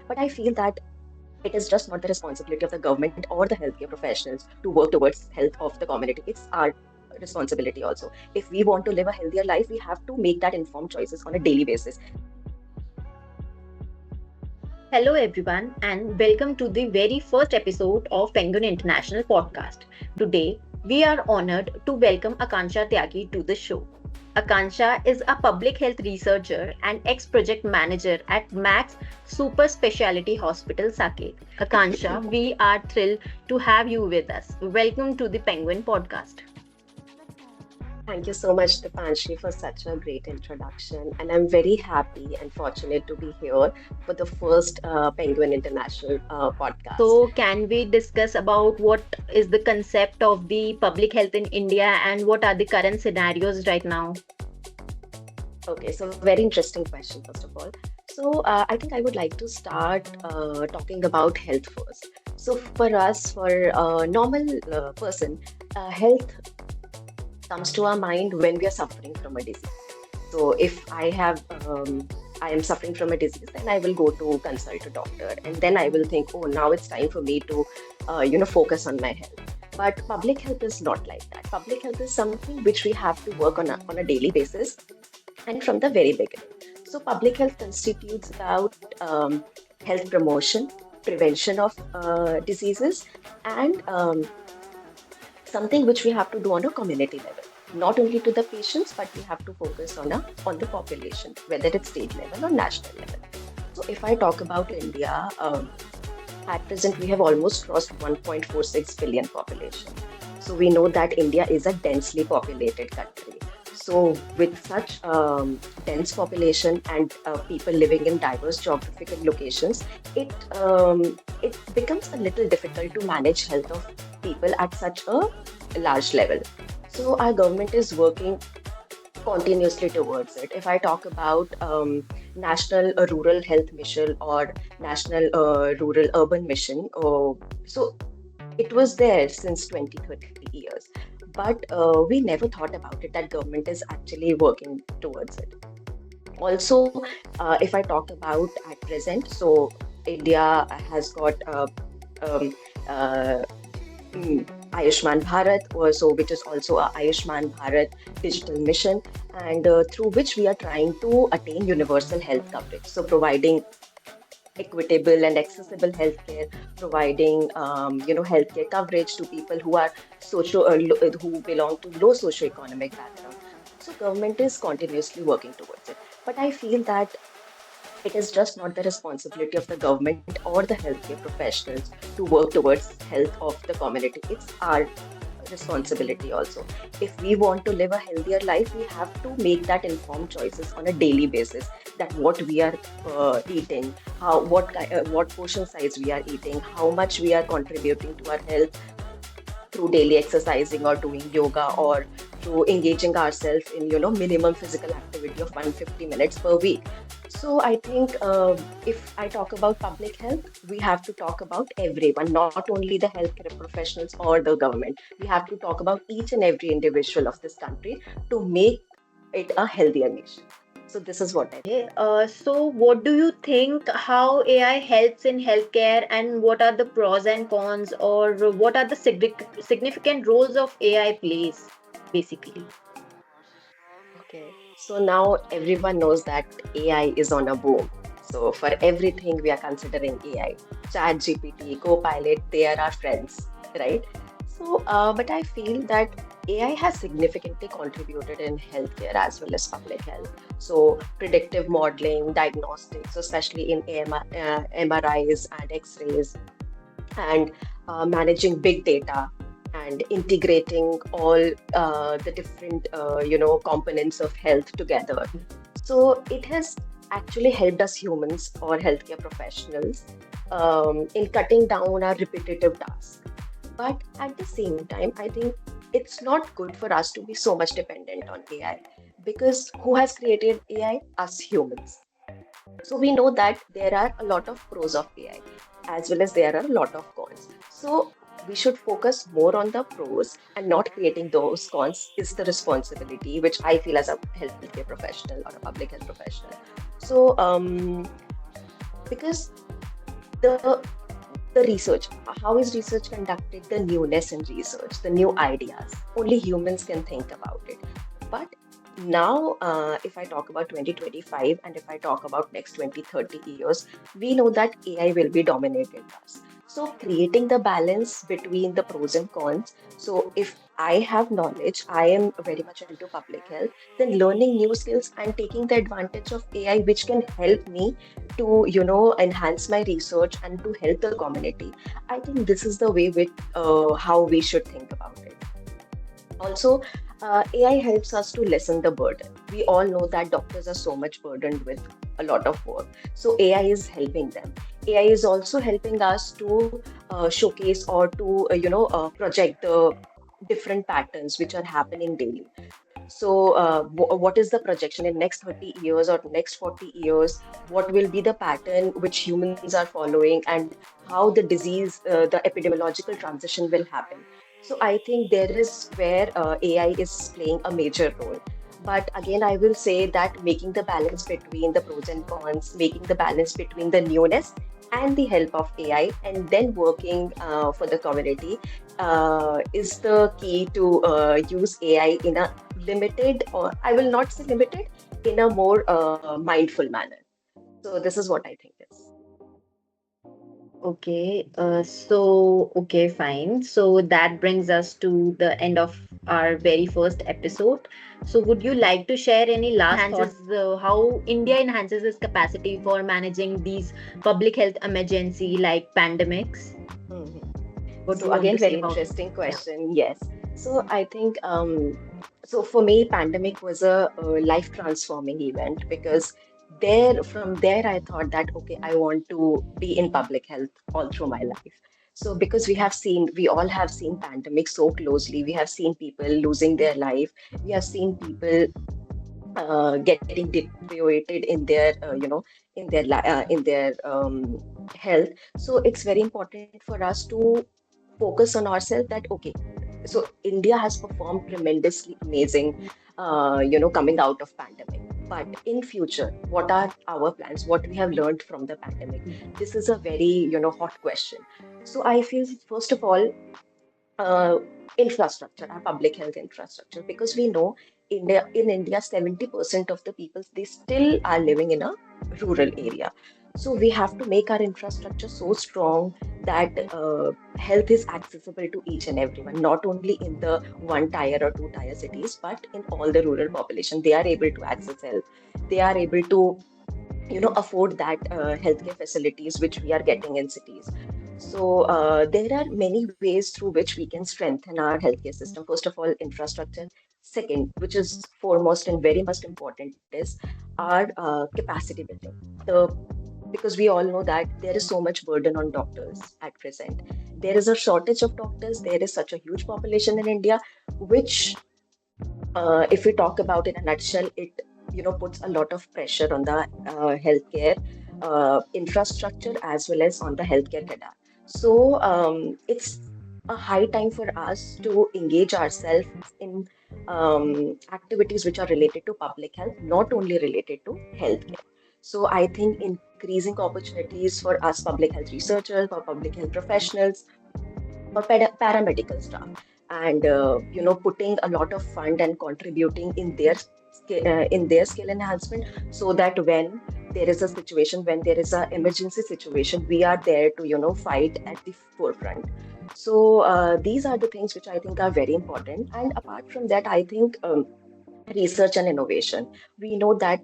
But I feel that it is just not the responsibility of the government or the healthcare professionals to work towards health of the community. It's our responsibility also. If we want to live a healthier life, we have to make that informed choices on a daily basis. Hello, everyone, and welcome to the very first episode of Penguin International Podcast. Today, we are honored to welcome Akansha Tyagi to the show. Akansha is a public health researcher and ex project manager at Max Super Specialty Hospital, Saket. Akansha, we are thrilled to have you with us. Welcome to the Penguin Podcast. Thank you so much, Dipanshi, for such a great introduction. And I'm very happy and fortunate to be here for the first Penguin International podcast. So, can we discuss about what is the concept of the public health in India and what are the current scenarios right now? Okay, so very interesting question, first of all. So, I think I would like to start talking about health first. So, for us, for a normal person, health comes to our mind when we are suffering from a disease. So if I am suffering from a disease, then I will go to consult a doctor, and then I will think, oh, now it's time for me to, focus on my health. But public health is not like that. Public health is something which we have to work on a daily basis, and from the very beginning. So public health constitutes about health promotion, prevention of diseases, and something which we have to do on a community level, not only to the patients, but we have to focus on the population, whether it's state level or national level. So if I talk about India, at present we have almost crossed 1.46 billion population. So we know that India is a densely populated country. So with such dense population and people living in diverse geographical locations, it becomes a little difficult to manage health of people at such a large level. So our government is working continuously towards it. If I talk about National Rural Health Mission or National Rural Urban Mission, so it was there since 20, 30 years. But we never thought about it that government is actually working towards it. Also, if I talk about at present, so India has got um, uh, Ayushman Bharat, which is also a Ayushman Bharat digital mission, and through which we are trying to attain universal health coverage. So providing equitable and accessible healthcare, providing healthcare coverage to people who are who belong to low socioeconomic background. So government is continuously working towards it. But I feel that it is just not the responsibility of the government or the healthcare professionals to work towards health of the community. It's our responsibility also. If we want to live a healthier life, we have to make that informed choices on a daily basis. That what we are eating, what portion size we are eating, how much we are contributing to our health through daily exercising or doing yoga or through engaging ourselves in minimum physical activity of 150 minutes per week. So I think if I talk about public health, we have to talk about everyone, not only the healthcare professionals or the government. We have to talk about each and every individual of this country to make it a healthier nation. So this is what I think. So, what do you think how AI helps in healthcare and what are the pros and cons or what are the significant roles of AI plays basically? Okay, so now everyone knows that AI is on a boom. So for everything we are considering AI, Chat GPT, Copilot, they are our friends, right? So, but I feel that AI has significantly contributed in healthcare as well as public health. So predictive modeling, diagnostics, especially in MRIs and X-rays, and managing big data and integrating all the different components of health together. So it has actually helped us humans or healthcare professionals in cutting down our repetitive tasks. But at the same time, I think it's not good for us to be so much dependent on AI, because who has created AI? Us humans. So we know that there are a lot of pros of AI as well as there are a lot of cons. So we should focus more on the pros, and not creating those cons is the responsibility which I feel as a healthcare professional or a public health professional. So because the the research. How is research conducted? The newness in research, the new ideas. Only humans can think about it. But now, if I talk about 2025 and if I talk about next 20, 30 years, we know that AI will be dominating us. So, creating the balance between the pros and cons. So, if I have knowledge, I am very much into public health, then learning new skills and taking the advantage of AI, which can help me to, enhance my research and to help the community. I think this is the way with how we should think about it. Also, AI helps us to lessen the burden. We all know that doctors are so much burdened with a lot of work. So AI is helping them. AI is also helping us to showcase or to project the different patterns which are happening daily. So, what is the projection in next 30 years or next 40 years? What will be the pattern which humans are following, and how the disease, the epidemiological transition will happen? So, I think there is where AI is playing a major role. But again, I will say that making the balance between the pros and cons, making the balance between the newness and the help of AI, and then working for the community is the key to use AI in a limited, or I will not say limited, in a more mindful manner. So this is what I think is. Okay, okay, fine. So that brings us to the end of our very first episode. So, would you like to share any last thoughts how India enhances its capacity for managing these public health emergency like pandemics? Mhm. What do So you want again, to very say about it? interesting Yeah. question. Yes. So I think so for me, pandemic was a life transforming event because from there I thought that okay, I want to be in public health all through my life. So because we all have seen pandemic so closely. We have seen people losing their life. We have seen people getting deteriorated in their in their health. So it's very important for us to focus on ourselves that okay, so India has performed tremendously amazing coming out of pandemic. But in future, what are our plans? What we have learned from the pandemic? This is a very hot question. So I feel first of all, uh, infrastructure, our public health infrastructure, because we know in India, 70% of the people they still are living in a rural area. So we have to make our infrastructure so strong that health is accessible to each and everyone, not only in the one tier or two tier cities, but in all the rural population. They are able to access health. They are able to afford that healthcare facilities which we are getting in cities. So there are many ways through which we can strengthen our healthcare system. First of all, infrastructure. Second, which is foremost and very most important, is our capacity building. The Because we all know that there is so much burden on doctors at present. There is a shortage of doctors. There is such a huge population in India, which if we talk about in a nutshell, it puts a lot of pressure on the healthcare infrastructure as well as on the healthcare cadre. So it's a high time for us to engage ourselves in activities which are related to public health, not only related to healthcare. So I think increasing opportunities for us public health researchers, for public health professionals, for paramedical staff, and putting a lot of fund and contributing in their skill enhancement, so that when there is a situation, when there is a emergency situation, we are there to fight at the forefront. So these are the things which I think are very important. And apart from that, I think research and innovation. We know that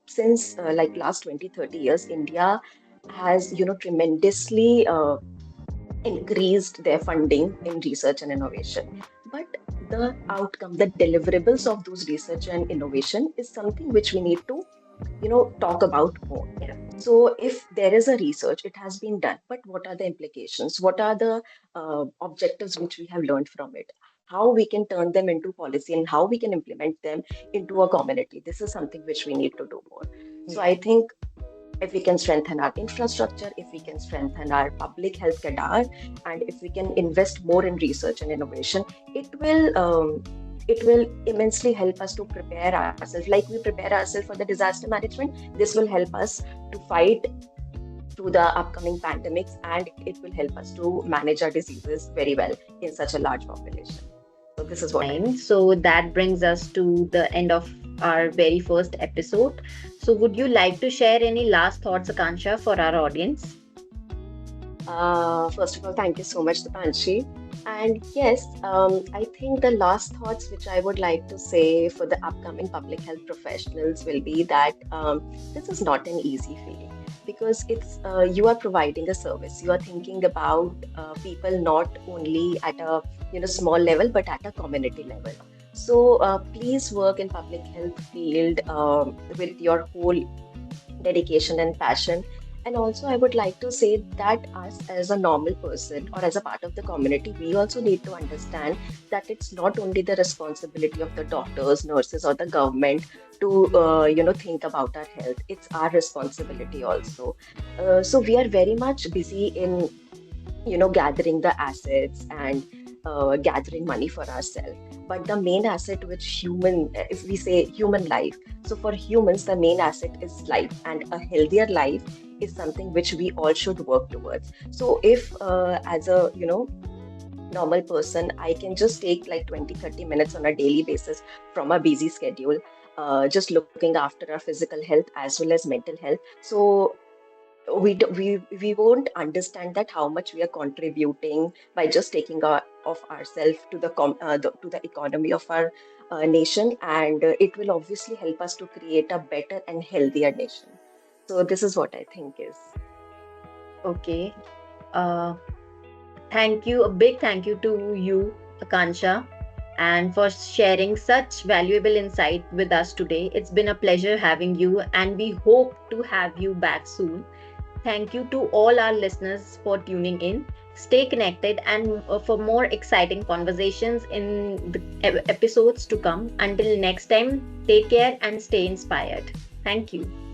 since like last 20, 30 years, India has tremendously increased their funding in research and innovation. But the outcome, the deliverables of those research and innovation is something which we need to, talk about more. Yeah. So if there is a research, it has been done, but what are the implications? What are the objectives which we have learned from it? How we can turn them into policy and how we can implement them into a community. This is something which we need to do more. So Yeah. I think if we can strengthen our infrastructure, if we can strengthen our public health cadre, and if we can invest more in research and innovation, it will immensely help us to prepare ourselves. Like we prepare ourselves for the disaster management, this will help us to fight through the upcoming pandemics, and it will help us to manage our diseases very well in such a large population. So this is what I Fine. think. So that brings us to the end of our very first episode. So would you like to share any last thoughts, Akansha, for our audience? First of all, thank you so much, Dipanshi. And yes, I think the last thoughts which I would like to say for the upcoming public health professionals will be that this is not an easy field, because it's you are providing a service. You are thinking about people not only at a small level but at a community level. So please work in public health field with your whole dedication and passion. And also, I would like to say that us as a normal person or as a part of the community, we also need to understand that it's not only the responsibility of the doctors, nurses, or the government to think about our health. It's our responsibility also. So we are very much busy in gathering the assets and gathering money for ourselves. But the main asset, which human, if we say human life, so for humans, the main asset is life, and a healthier life is something which we all should work towards. So if, as a normal person, I can just take like 20-30 minutes on a daily basis from a busy schedule, just looking after our physical health as well as mental health. So we won't understand that how much we are contributing by just taking of ourselves to to the economy of our nation, and it will obviously help us to create a better and healthier nation. So this is what I think is. Okay. Uh, Thank you, a big thank you to you, Akansha, and for sharing such valuable insight with us today. It's been a pleasure having you, and we hope to have you back soon. Thank you to all our listeners for tuning in. Stay connected and for more exciting conversations in the episodes to come. Until next time, take care and stay inspired. Thank you.